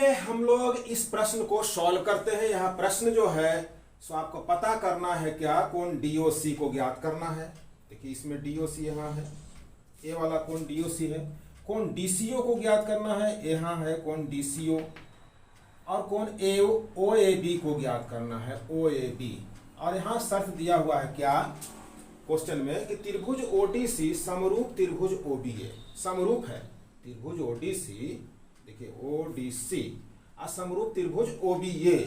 चलिए हम लोग इस प्रश्न को सॉल्व करते हैं। यहाँ प्रश्न जो है सो आपको पता करना है क्या, कोण DOC को ज्ञात करना है। देखिए इसमें DOC यहाँ है, ये वाला कोण DOC है। कोण DCO को ज्ञात करना है, यहाँ है कोण DCO। और कोण OAB को ज्ञात करना है, OAB। और यहाँ शर्त दिया हुआ है क्या क्वेश्चन में कि त्रिभुज ODC समरूप त्रिभुज OBA। समरूप है त्रिभुज ODC, देखिए ODC और समरूप त्रिभुज OBA।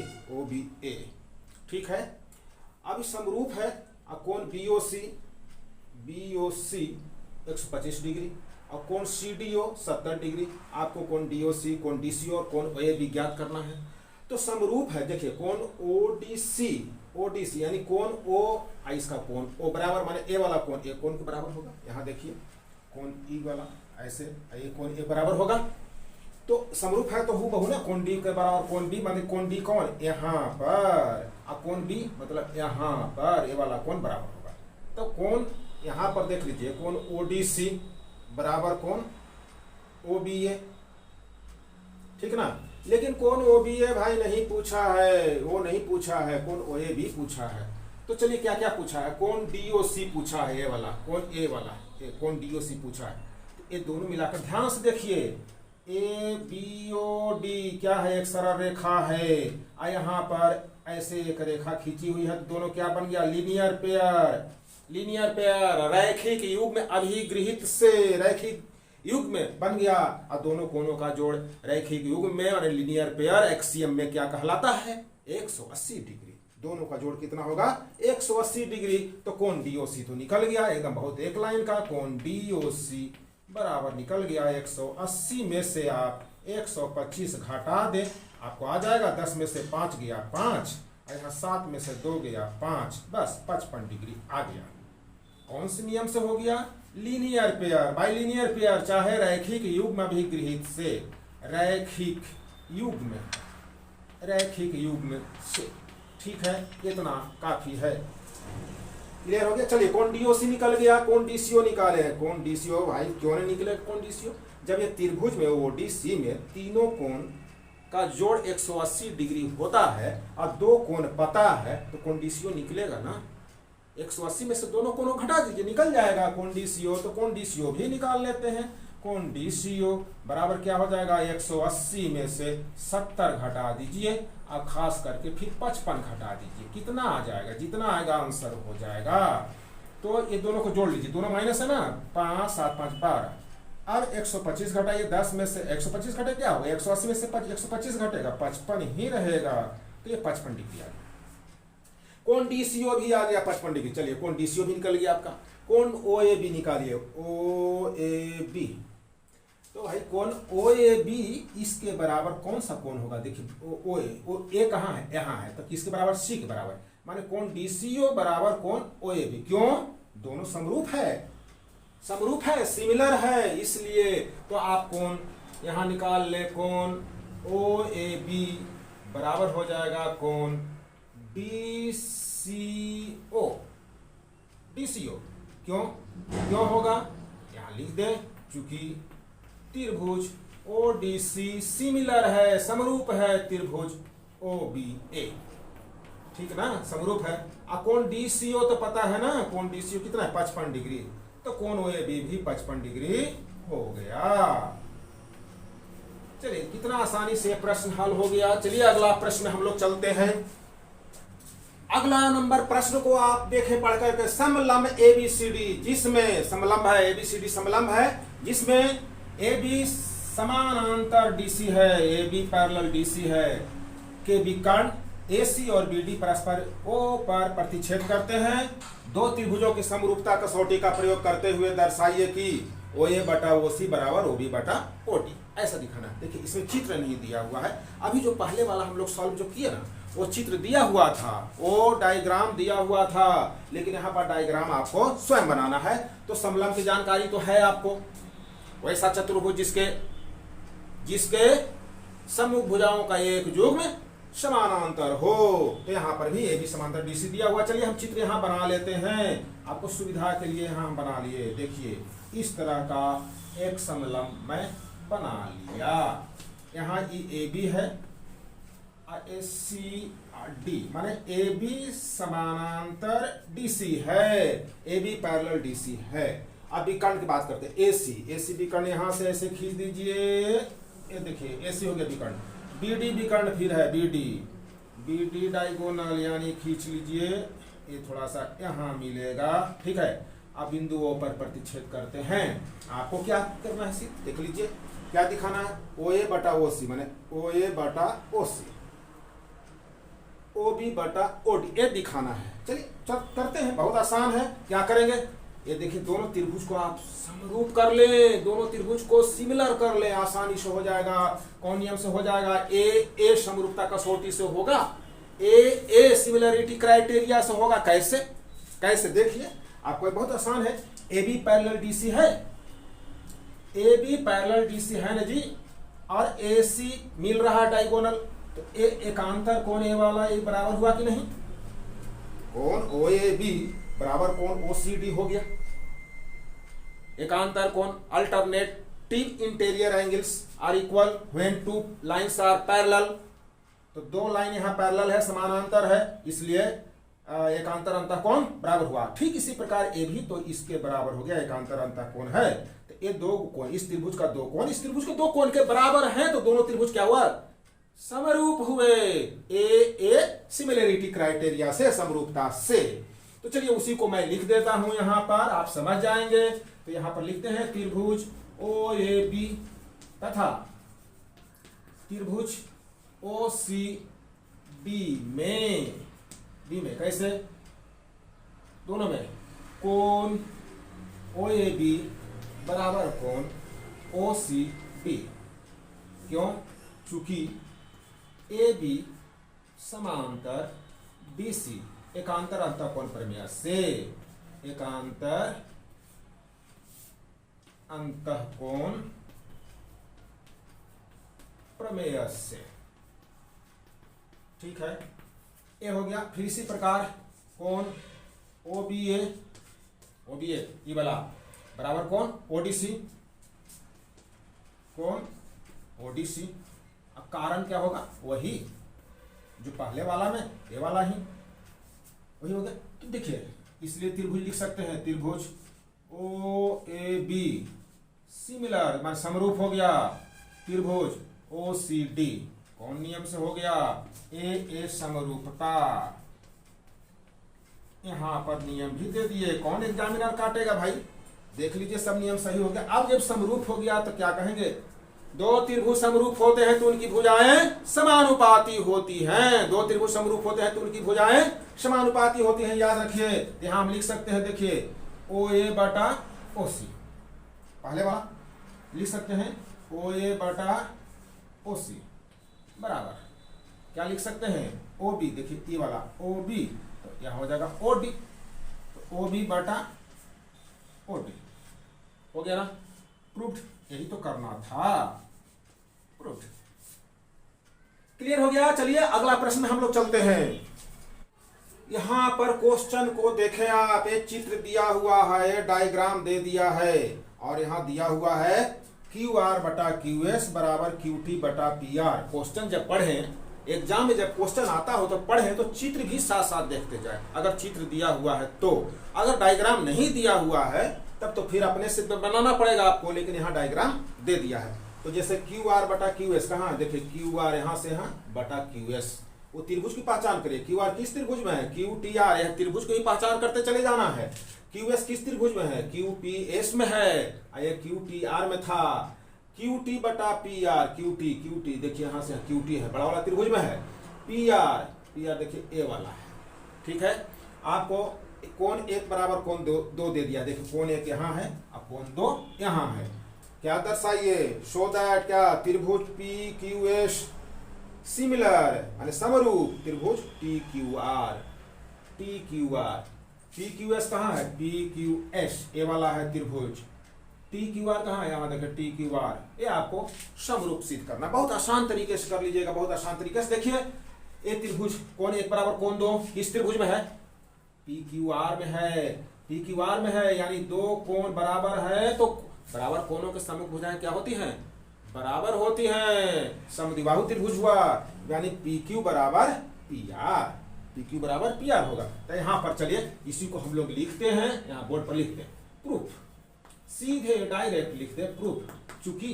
ठीक है, अब समरूप है। और कोण BOC 125 डिग्री और कोण CDO 70 डिग्री। आपको कोण DOC, कोण DCO और कोण OAB ज्ञात करना है। तो समरूप है, देखिए कोण ODC यानी कोण O, इसका कोण O बराबर माने ए वाला कोण ए कोण के बराबर होगा। यहाँ देखिए कोण E वाला ऐसे, ये कोण A बराबर होगा। तो समरूप है तो हूबहू ना कोण D के बराबर कोण B, माने कोण D कौन यहाँ पर, और कोण B मतलब यहाँ पर, ये वाला कोण बराबर होगा। तो कोण यहाँ पर देख लीजिए कोण ODC बराबर कोण OBA, ठीक ना। लेकिन कोण OBA भाई नहीं पूछा है, वो नहीं पूछा है, कोण OAB पूछा है। तो चलिए क्या क्या पूछा है, कोण DOC पूछा है, ये वाला कोण A वाला कोण DOC पूछा है। तो ये दोनों मिलाकर ध्यान से देखिए, ABOD क्या है, एक सरल रेखा है और यहाँ पर ऐसे एक रेखा खींची हुई है। तो दोनों क्या बन गया, लीनियर पेयर। लीनियर पेयर रैखिक युग्म अभिगृहित से रैखिक युग्म बन गया। और दोनों कोणों का जोड़ रैखिक युग्म में और लीनियर पेयर एक्सियम में क्या कहलाता है, 180 डिग्री। दोनों का जोड़ कितना होगा, 180 डिग्री। तो कोण DOC तो निकल गया एकदम, बहुत एक लाइन का। कोण DOC बराबर निकल गया 180 में से आप 125 घटा दे, आपको आ जाएगा 10 में से 5 गया 5, और यहाँ 7 में से 2 गया 5, बस 55 डिग्री आ गया। कौन से नियम से हो गया, linear pair by linear pair, चाहे रैखिक युग्म अभिगृहित से, रैखिक युग्म से। ठीक है, इतना काफी है, क्लियर हो गया। चलिए कोण DOC निकल गया, कोण DCO निकाले। कोण DCO भाई क्यों नहीं निकले कोण DCO, जब ये त्रिभुज में ODC में तीनों कोण का जोड़ 180 डिग्री होता है और दो कोण पता है, तो कोण DCO निकलेगा ना। 180 में से दोनों कोणों घटा दीजिए, निकल जाएगा कोण DCO। तो कोण DCO भी निकाल लेते हैं। कोण DCO बराबर क्या हो जाएगा, 180 में से 70 घटा दीजिए और खास करके फिर 55 घटा दीजिए, कितना आ जाएगा, जितना आएगा आंसर हो जाएगा। तो ये दोनों को जोड़ लीजिए, दोनों माइनस है ना, 5 7 5 12। अब 125 घटाइए, 10 में से 125 घटे क्या होगा, 180 में से 125 घटेगा, 55 ही रहेगा। तो ये 55 डिग्री आ गया। कोण DCO भी आ गया 55 डिग्री। चलिए कोण DCO भी निकल गया आपका। कोण OAB निकालिए, OAB। तो भाई कोण OAB इसके बराबर कौन सा कोण होगा, देखिए A कहाँ है, यहाँ है, तो किसके बराबर, C के बराबर। माने कोण DCO बराबर कोण OAB। क्यों, दोनों समरूप है, सिमिलर है, इसलिए। तो आप कोण यहाँ निकाल ले, कोण OAB बराबर हो जाएगा कोण DCO। क्यों होगा, यहाँ लिख दे, चूंकि त्रिभुज ODC सिमिलर है, समरूप है त्रिभुज OBA। ठीक ना, समरूप है। और कोण DCO तो पता है ना, कोण DCO कितना है, 55 डिग्री। तो कोण OAB भी 55 डिग्री हो गया। चलिए कितना आसानी से प्रश्न हल हो गया। चलिए अगला प्रश्न हम लोग चलते हैं। अगला नंबर प्रश्न को आप देखें पढ़ करके, समलंब ABCD, जिसमें समलंब है ABCD, समलंब है जिसमें AB समानांतर DC है, AB पैरेलल DC है, के विकर्ण AC और BD परस्पर O पर प्रतिच्छेद करते हैं। दो त्रिभुजों की समरूपता कसौटी का प्रयोग करते हुए दर्शाइए कि OA बटा OC बराबर OB बटा OD। ऐसा दिखाना है। देखिए इसमें चित्र नहीं दिया हुआ है। अभी जो पहले वाला हम लोग सॉल्व जो किए ना, वो चित्र दिया हुआ था, वो डायग्राम दिया हुआ था, लेकिन यहाँ पर डायग्राम आपको स्वयं बनाना है। तो समलंब की जानकारी तो है आपको, वैसा चतुर्भुज जिसके सम्मुख भुजाओं का एक युग्म समानांतर हो। तो यहाँ पर भी AB समांतर DC दिया हुआ। चलिए हम चित्र यहाँ बना लेते हैं, आपको सुविधा के लिए यहाँ हम बना लिए। देखिए इस तरह का एक समलंब मैं बना लिया। यहाँ ए बी है और ए सी डी, माने ए बी समानांतर डी सी है, A B parallel D C है। अब विकर्ण की बात करते हैं, ए सी विकर्ण यहाँ से ऐसे खींच दीजिए, ये देखिए ए सी हो गया विकर्ण, बी डी विकर्ण फिर है बी डी डायगोनल यानी खींच लीजिए, ये थोड़ा सा यहाँ मिलेगा, ठीक है। अब बिंदुओं पर प्रतिच्छेद करते हैं। आपको क्या करना है, देख लीजिए क्या दिखाना है, ओ ए बटा ओ सी, माने ओ ए बटा ओ सी, ओ बी बटा ओ डी, ये दिखाना है। चलिए करते हैं, बहुत आसान है। क्या करेंगे, ये देखिए दोनों त्रिभुज को आप समरूप कर लें, दोनों त्रिभुज को सिमिलर कर लें, आसानी से हो जाएगा। कौन नियम से हो जाएगा, ए समरूपता कसौटी से होगा, ए सिमिलरिटी क्राइटेरिया से होगा। कैसे देखिए, आपको बहुत आसान है। A B parallel D C है, A B parallel D C है ना जी, और ए सी मिल रहा डायगोनल, तो ए एकांतर कोण ए वाला एक बराबर हुआ कि नहीं, कोण ओ ए बी बराबर कोण ओ सी डी हो गया। एकांतर कोण alternative interior angles are equal when two lines are parallel, तो दो लाइन यहाँ पैरेलल है, समानांतर है, इसलिए एकांतर अंतः कोण बराबर हुआ। ठीक इसी प्रकार ए भी तो इसके बराबर हो गया, एकांतर अंतः कोण है, तो ये दो कोण, इस त्रिभुज का दो कोण इस त्रिभुज के दो कोण के बराबर है, तो दोनों त्रिभुज क्या हुआ, समरूप हुए, ए सिमिलरिटी क्राइटेरिया से, समरूपता से। तो चलिए उसी को मैं लिख देता हूं यहां पर, आप समझ जाएंगे। तो यहां पर लिखते हैं त्रिभुज ओ ए बी तथा त्रिभुज ओ सी बी में कैसे, दोनों में कोण ओ ए बी बराबर कोण ओ सी बी। क्यों, चूंकि ए बी समांतर बी सी, एकांतर अंतःकोण प्रमेय से, एकांतर अंतःकोण प्रमेय से, ठीक है, ये हो गया। फिर इसी प्रकार कोण ओ बी ए ये वाला बराबर कोण ओ डी सी, कोण ओ डी सी। अब कारण क्या होगा, वही जो पहले वाला में, ये वाला ही वही हो गया। तो देखिए, इसलिए त्रिभुज लिख सकते हैं, त्रिभुज ओ ए बी सिमिलर, मान समरूप हो गया, त्रिभुज ओ सी डी कौन नियम से हो गया, ए समरूपता। यहां पर नियम भी दे दिए, कौन एग्जामिनर काटेगा भाई, देख लीजिए सब नियम सही हो गया। अब जब समरूप हो गया तो क्या कहेंगे, दो त्रिभुज समरूप होते हैं तो उनकी भुजाएं समानुपाती होती हैं, दो त्रिभुज समरूप होते हैं तो उनकी भुजाएं समानुपाती होती हैं, याद रखिए। यहां हम लिख सकते हैं, देखिए ओ ए बटा ओ सी, पहले वाला लिख सकते हैं ओ ए बटा ओ सी बराबर क्या लिख सकते हैं, ओ बी, देखिए ये वाला ओ बी, तो यहां हो जाएगा ओ डी, तो ओ बी बटा ओ डी हो गया ना, प्रूव्ड। यही तो करना था, प्रूव्ड। क्लियर हो गया। चलिए अगला प्रश्न हम लोग चलते हैं। यहां पर क्वेश्चन को देखें आप, एक चित्र दिया हुआ है, डायग्राम दे दिया है, और यहां दिया हुआ है क्यू आर बटा क्यू एस बराबर क्यू टी बटा पी आर। क्वेश्चन जब पढ़ें, एग्जाम में जब क्वेश्चन आता हो तो पढ़ें, तो चित्र भी साथ साथ देखते जाए, अगर चित्र दिया हुआ है तो। अगर डायग्राम नहीं दिया हुआ है तब तो फिर अपने से बनाना पड़ेगा आपको, लेकिन यहाँ डायग्राम दे दिया है। तो जैसे क्यू आर बटा क्यू एस, कहाँ देखिए क्यू आर यहाँ से यहाँ बटा क्यू एस, वो त्रिभुज की पहचान करिए। क्यू आर किस त्रिभुज में है, क्यू टी आर, यह त्रिभुज को ही पहचान करते चले जाना है। क्यू एस किस त्रिभुज में है, क्यू पी एस में है, यह क्यू टी आर में था। क्यू टी बटा पी आर, क्यू टी देखिए यहाँ से क्यू टी है, बड़ा वाला त्रिभुज में है। पी आर देखिए ए वाला है, ठीक है। आपको कोण एक बराबर कोण दो दे दिया, देखिए कोण एक यहाँ है और कोण दो यहाँ है। क्या दर्शाइए, शो दैट क्या त्रिभुज पी क्यू एस सिमिलर, माने समरूप त्रिभुज T Q R. P Q S कहाँ है, पी क्यू एस ए वाला है त्रिभुज, टी क्यू आर कहाँ है, यहाँ देखिए टी क्यू आर। ये आपको समरूप सिद्ध करना, बहुत आसान तरीके से कर लीजिएगा, बहुत आसान तरीके से। देखिए ये त्रिभुज कोण एक बराबर कोण दो किस त्रिभुज में है, पी क्यू आर में है, पी क्यू आर में है, यानी दो कोण बराबर है तो बराबर कोणों के सम्मुख भुजाएं क्या होती हैं, बराबर होती हैं। समद्विबाहु त्रिभुज हुआ, यानी पी क्यू बराबर पी आर, पी क्यू बराबर पी आर होगा। तो यहाँ पर चलिए इसी को हम लोग लिखते हैं, यहाँ बोर्ड पर लिखते हैं प्रूफ, सीधे डायरेक्ट लिखते हैं प्रूफ। चूंकि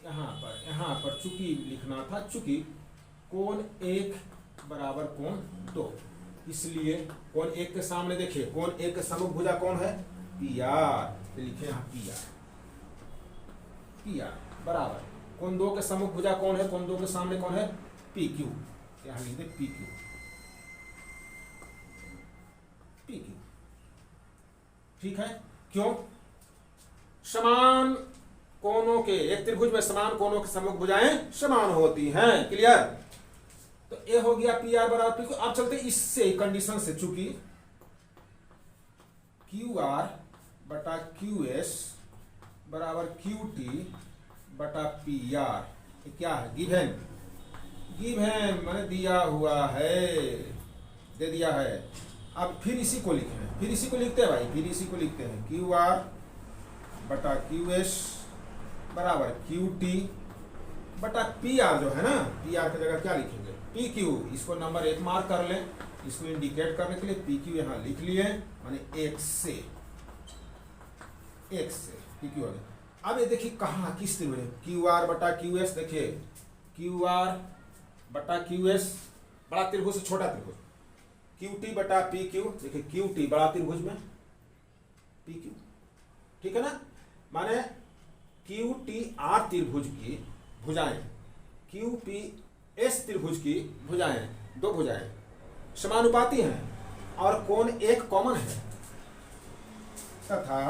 यहाँ पर चूंकि लिखना था, चूंकि कोण एक बराबर कोण दो, इसलिए कोण एक के सामने देखिए, कोण एक के सम्मुख भुजा कौन है, पी आर, तो लिखे यहाँ पी आर, पी आर बराबर कोण दो के सम्मुख भुजा कौन है, कोण दो के सामने कौन है, पी क्यू, यहाँ लिख दे पी क्यू, पी क्यू। ठीक है, क्यों? समान कोणों के, एक त्रिभुज में समान कोणों के सम्मुख भुजाएं समान होती हैं। क्लियर? तो ए हो गया पी आर बराबर पी क्यू। अब चलते इससे कंडीशन से, चूंकि क्यू आर बटा क्यू एस बराबर क्यू टी बटा पी आर, क्या है, गिवन, गिवन मैंने दिया हुआ है, दे दिया है। अब फिर इसी को लिखें, फिर इसी को लिखते हैं भाई, फिर इसी को लिखते हैं, क्यू आर बटा क्यू एस बराबर क्यू टी बटा पी आर, जो है ना, पी आर की जगह क्या लिखेंगे, पी क्यू। इसको नंबर 1 मार्क कर लें, इसको इंडिकेट करने के लिए पी क्यू यहाँ लिख लिए, माने एक से पी क्यू हो गया। अब ये देखिए कहाँ किस त्रिभुज, क्यू आर बटा क्यू एस, देखिए क्यू आर बटा क्यू एस बड़ा त्रिभुज से छोटा त्रिभुज, क्यू टी बटा पी क्यू, देखिए क्यू टी बड़ा त्रिभुज में पी क्यू, ठीक है ना, माने क्यू टी आर त्रिभुज की भुजाएं, क्यू पी एस त्रिभुज की भुजाएं, दो भुजाएं समानुपाती हैं और कोण एक कॉमन है, तथा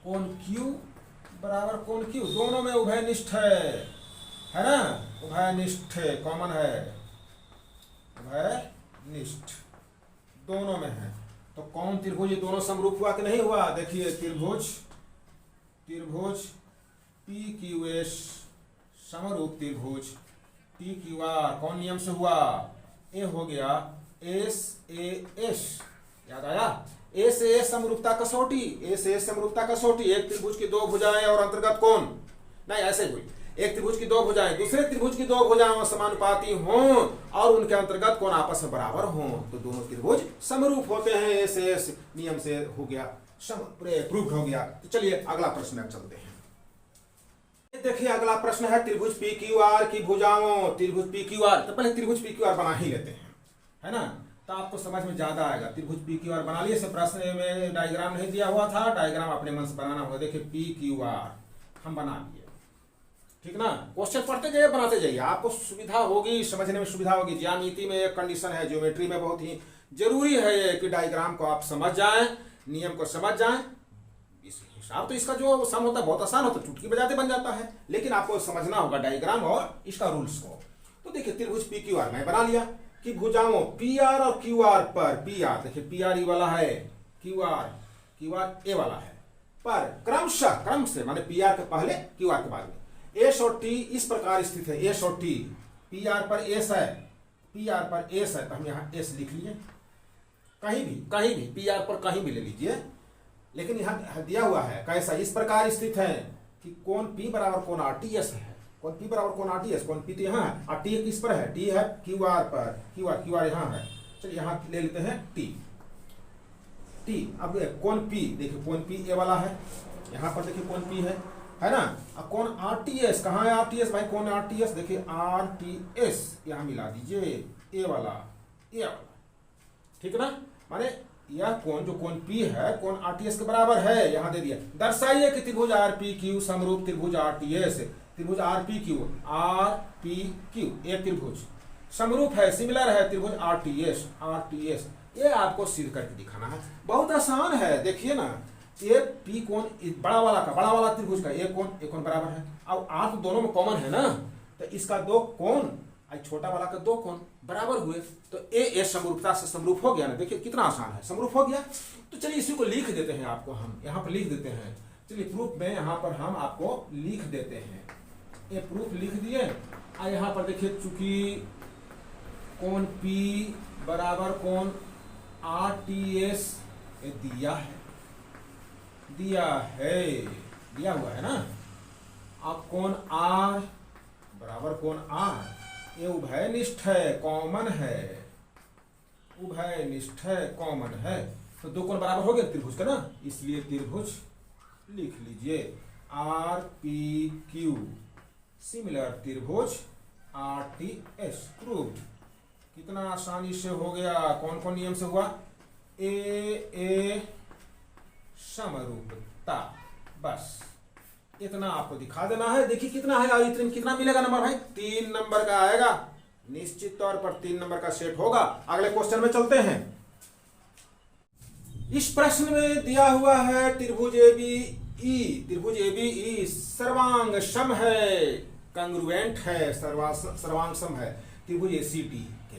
कोण Q बराबर कोण Q दोनों में उभयनिष्ठ है ना, उभयनिष्ठ कॉमन है, उभयनिष्ठ दोनों में है। तो कौन त्रिभुज, ये दोनों समरूप हुआ कि नहीं हुआ? देखिए त्रिभुज पी क्यू एस समरूप त्रिभुज पी क्यू आर कौन नियम से हुआ? ए हो गया एस ए एस, याद आया, ए से एस समरूपता कसौटी, ए से एस समरूपता कसौटी, एक त्रिभुज की दो भुजाएं और अंतर्गत कोण, नहीं ऐसे हुई, एक त्रिभुज की दो भुजाएं दूसरे त्रिभुज की दो भुजाओं समानुपाती हों और उनके अंतर्गत कोण आपस में बराबर हों, तो दोनों त्रिभुज समरूप होते हैं, ए से एस नियम से हो गया, प्रूफ हो गया। तो चलिए अगला प्रश्न अब चलते हैं। देखिए अगला प्रश्न है त्रिभुज पी क्यू आर की भुजाओं, त्रिभुज पी क्यू आर, तो पहले त्रिभुज पी क्यू आर बना ही लेते हैं, है ना, तो आपको समझ में ज्यादा आएगा। त्रिभुज पी क्यू आर बना लिए, से प्रश्न में डायग्राम नहीं दिया हुआ था, डायग्राम अपने मन से बनाना होगा। देखिए पी क्यू आर हम बना लिए, ठीक ना, क्वेश्चन पढ़ते जाइए बनाते जाइए, आपको सुविधा होगी, समझने में सुविधा होगी। ज्यामिति में एक कंडीशन है, ज्योमेट्री में बहुत ही जरूरी है कि डायग्राम को आप समझ जाएं, नियम को समझ जाएं। इस हिसाब तो इसका जो सम होता है बहुत आसान होता है, चुटकी बजाते बन जाता है, लेकिन आपको समझना होगा डायग्राम और इसका रूल्स को। तो देखिए त्रिभुज पी क्यू आर मैं बना लिया कि भुजाओं पी आर और क्यू आर पर, पी आर देखिए पी आर ई वाला है, क्यू आर ए वाला है, पर क्रमशः, क्रम से माने पी आर के पहले क्यू आर के बाद में एस और टी इस प्रकार स्थित है। एस और टी, पी आर पर एस है, पी आर पर एस है, तो हम यहाँ एस लिख लिए, कहीं भी पी आर पर कहीं भी ले लीजिए, लेकिन यहाँ दिया हुआ है कैसा, इस प्रकार स्थित है कि कोण P बराबर कोण RTS है, कोण P बराबर कोण RTS, कोण P तो यहाँ है और T किस पर है, T है क्यू आर पर, क्यू आर यहाँ है, चलिए यहाँ ले लेते हैं T। अब कोण P देखिए, कोण P ए वाला है, यहाँ पर देखिए कोण P है ना, और कोण RTS कहाँ है, RTS भाई कोण RTS देखिए RTS यहाँ मिला दीजिए, ए वाला, ठीक है ना, माने यह कोण जो कोण P है कोण RTS के बराबर है, यहाँ दे दिया। दर्शाइए कि त्रिभुज RPQ समरूप त्रिभुज RTS, त्रिभुज RPQ एक त्रिभुज समरूप है, सिमिलर है त्रिभुज RTS, ये आपको सिद्ध करके दिखाना है, बहुत आसान है। देखिए ना, ये P कोण बड़ा वाला त्रिभुज का एक कोण बराबर है, अब R तो दोनों में कॉमन है ना, तो इसका दो कोण छोटा वाला का दो कोण बराबर हुए, तो ए समरूपता से समरूप हो गया ना, देखिए कितना आसान है, समरूप हो गया। तो चलिए इसी को लिख देते हैं, आपको हम यहाँ पर लिख देते हैं, चलिए प्रूफ में यहाँ पर हम आपको लिख देते हैं, ये प्रूफ लिख दिए। और यहाँ पर देखिए चूंकि कोण P बराबर कोण RTS ये दिया है, दिया है, दिया हुआ है ना। अब कोण आर बराबर कोण आर, ये उभयनिष्ठ है, कॉमन है, उभयनिष्ठ है, कॉमन है, तो दो कोण बराबर हो गए त्रिभुज का ना, इसलिए त्रिभुज लिख लीजिए आर पी क्यू सिमिलर त्रिभुज आर टी एस प्रूव्ड। कितना आसानी से हो गया, कौन कौन नियम से हुआ, ए समरूपता, बस इतना आपको दिखा देना है। देखिए कितना है, और इतने कितना मिलेगा नंबर भाई, 3 नंबर का आएगा, निश्चित तौर पर 3 नंबर का सेट होगा। अगले क्वेश्चन में चलते हैं। इस प्रश्न में दिया हुआ है त्रिभुज एबीई, त्रिभुज एबीई सर्वांग सम है, कंग्रुएंट है, सर्वांग सम है त्रिभुज एसीडी के।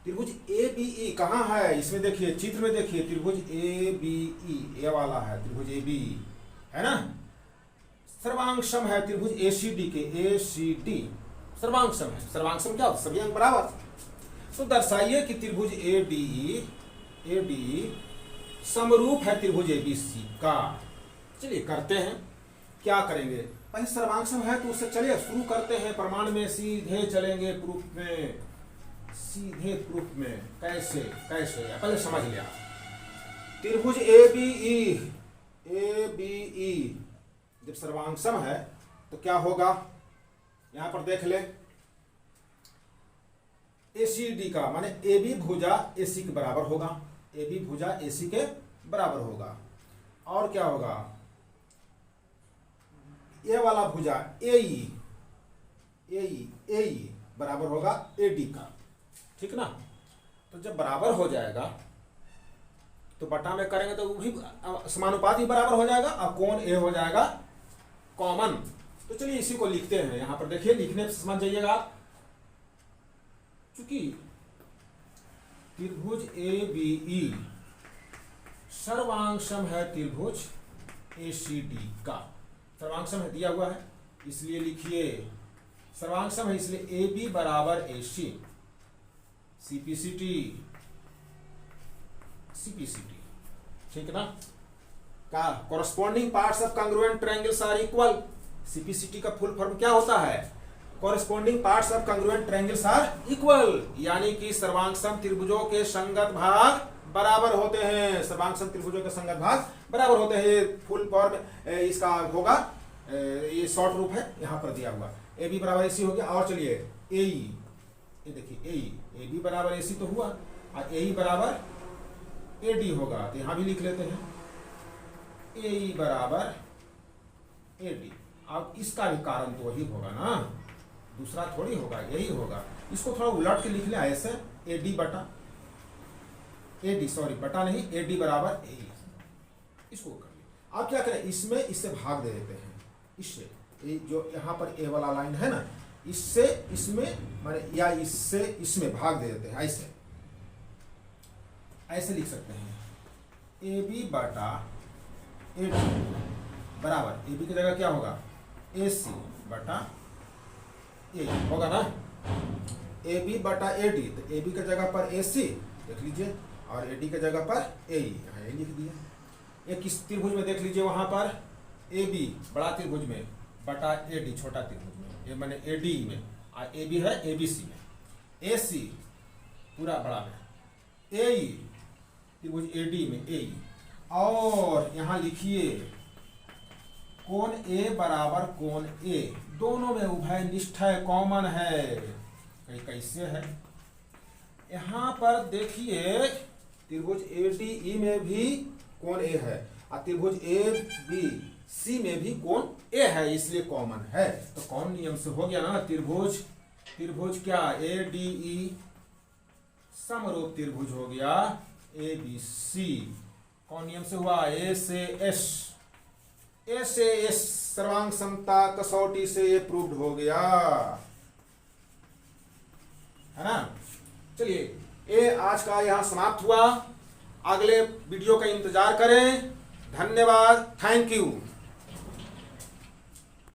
त्रिभुज एबीई कहाँ है, इसमें देखिए, चित्र में देखिए, त्रिभुज एबीई ये वाला है, त्रिभुज एबीई है ना, सर्वांग सम है त्रिभुज एसीडी के, एसीडी सर्वांग सम है। सर्वांग सम क्या होता है, सभी अंक बराबर। तो दर्शाइए कि त्रिभुज एडी समरूप है त्रिभुज एबीसी का। चलिए करते हैं, क्या करेंगे, पहले सर्वांग सम है तो उससे चलिए शुरू करते हैं, प्रमाण में सीधे चलेंगे प्रूफ में, सीधे प्रूफ में। कैसे कैसे पहले समझ लिया। त्रिभुज एबीई जब सर्वांग सम है तो क्या होगा, यहां पर देख ले, एसीडी का माने एबी भुजा एसी के बराबर होगा, एबी भुजा एसी के बराबर होगा। और क्या होगा, ए वाला भुजा एई बराबर होगा एडी का, ठीक ना। तो जब बराबर हो जाएगा तो बटा में करेंगे तो वो भी समानुपाती बराबर हो जाएगा, और कोण ए हो जाएगा कॉमन। तो चलिए इसी को लिखते हैं, यहां पर देखिए, लिखने से समझ जाइएगा आप। चूंकि त्रिभुज एबीई सर्वांग सम है त्रिभुज एसीडी का, सर्वांग सम है दिया हुआ है, इसलिए लिखिए सर्वांग सम है, इसलिए ए बी बराबर ए सी, सीपीसीटी ठीक ना। का corresponding parts of congruent triangles are equal, CPCT का फुल फॉर्म क्या होता है, corresponding parts of congruent triangles are equal, यानी कि सर्वांग सम त्रिभुजों के संगत भाग बराबर होते हैं, सर्वांग सम त्रिभुजों के संगत भाग बराबर होते हैं। फुल फॉर्म इसका होगा, ये शॉर्ट रूप है यहां पर दिया हुआ, ए बी बराबर एसी हो गया। और चलिए एई, ये देखिए ए बी बराबर एसी तो हुआ, और एई बराबर एडी होगा, तो यहां भी लिख लेते हैं ए बराबर एडी। अब इसका भी कारण तो वही होगा ना, दूसरा थोड़ी होगा, यही होगा। इसको थोड़ा उलट के लिख ले ऐसे, एडी बटा एडी, सॉरी बटा नहीं, एडी बराबर ए, इसको कर लिया। अब क्या करें, इसमें इससे भाग दे देते हैं, इससे जो यहाँ पर ए वाला लाइन है ना, इससे इसमें माने, या इससे इसमें भाग दे देते हैं, ऐसे लिख सकते हैं, ए बी बटा ए डी बराबर, ए बी की जगह क्या होगा, ए सी बटा ए होगा ना, ए बी बटा ए डी, तो ए बी की जगह पर ए सी देख लीजिए, और ए डी की जगह पर ए, यहाँ ए लिख दिया। एक किस त्रिभुज में देख लीजिए, वहां पर ए बी बड़ा त्रिभुज में बटा ए डी छोटा त्रिभुज में, ये मैंने ए डी में, और ए बी है ए बी सी में, ए सी पूरा बड़ा में, ए त्रिभुज ए डी में ए, और यहां लिखिए कोण ए बराबर कोण ए, दोनों में उभयनिष्ठ है, कॉमन है। कैसे है, यहां पर देखिए त्रिभुज ए डी ई में भी कोण ए है, और त्रिभुज ए बी सी में भी कोण ए है, इसलिए कॉमन है। तो कौन नियम से हो गया ना, त्रिभुज क्या, ए डी ई समरूप त्रिभुज हो गया ए बी सी। कौन नियम से हुआ, ए से एस सर्वांग समता कसौटी से ये प्रूव्ड हो गया, है ना। चलिए ये आज का यहां समाप्त हुआ, अगले वीडियो का इंतजार करें। धन्यवाद, थैंक यू।